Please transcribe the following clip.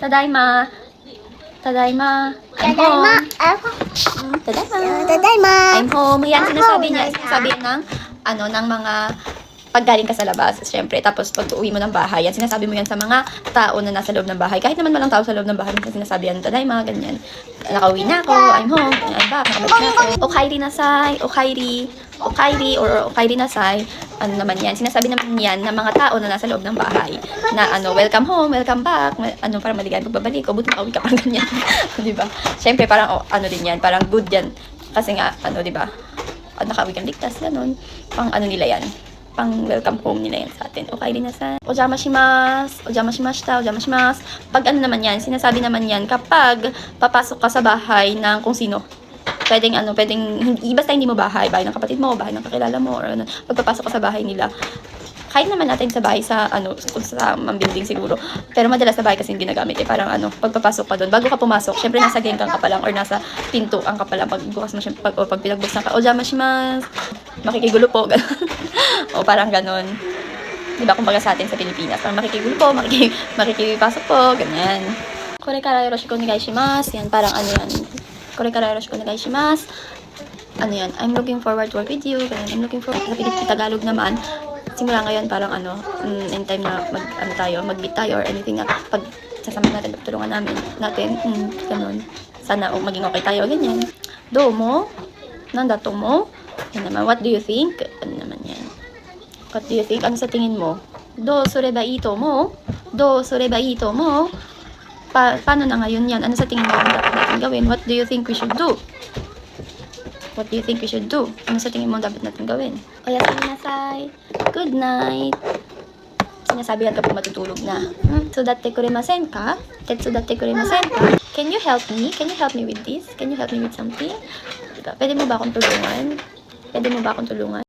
Tadaima. Tadaima. I'm Tadaima. home. Tadaima. Tadaima. I'm home. Yan, sinasabi niya. Sinasabi ng, ng mga paggaling ka sa labas, syempre. Tapos, pag uwi mo ng bahay, yan, sinasabi mo yan sa mga tao na nasa loob ng bahay. Kahit naman walang tao sa loob ng bahay, sinasabi yan, Tadaima, ganyan. Nakauwi na ako, I'm home, I'm back, nakabalik na ako. Okairi nasai, okairi, or okairi nasai. Ano naman yan, sinasabi naman yan ng mga tao na nasa loob ng bahay. Na welcome home, welcome back, parang maligayang pagbabalik, o buti nakauwi ka, parang ganyan. Diba? Syempre, parang, din yan, parang good yan. Kasi nga, diba? Nakauwi kang ligtas, ganun. Pang nila yan. Pang welcome home nila yan sa atin. Okay din na sa ojamashimashita, ojamashimashita. Pag naman yan, sinasabi naman yan kapag papasok ka sa bahay ng kung sino. Pwedeng basta hindi mo bahay ng kapatid mo, bahay ng kakilala mo, or pag papasok ka sa bahay nila. Kahit naman natin sa bahay sa sa building siguro. Pero madalas sa bahay kasi hindi ginagamit parang pagpapasok ka doon, bago ka pumasok, syempre nasa gengkang ka pa lang or nasa pintuan ka pa lang, pag bukas mo syempre, pag pinagbuksan ka, ojamashimashita, makikigulo po. O parang ganon. Diba kumbaga sa atin sa Pilipinas, parang makikigulo po, makikipasok po, ganyan. Kore kara yoroshiku onegaishimasu. Yan, parang yan. Kore kara yoroshiku onegaishimasu. Yan, I'm looking forward to work with you. Ganyan, I'm looking forward sa Tagalog naman. Simula ngayon parang in time na mag-meet tayo or anything na pag sasama natin, tulungan natin, ganun. Sana maging okay tayo, ganyan. Domo, nandato mo. Yan naman, what do you think? Ano naman yan? What do you think? Ano sa tingin mo? Do sureba ito mo? Do sureba ito mo? Paano na ngayon yan? Ano sa tingin mo dapat natin gawin? What do you think we should do? What do you think we should do? Ano sa tingin mo dapat natin gawin? Oyasumi nasai. Good night. Sinasabi yan kapag matutulog na. Tsudatte kuremasen ka? Tsudatte kuremasen ka? Can you help me? Can you help me with this? Can you help me with something? Diba? Pwede mo ba akong tulungan? Pwede mo ba akong tulungan?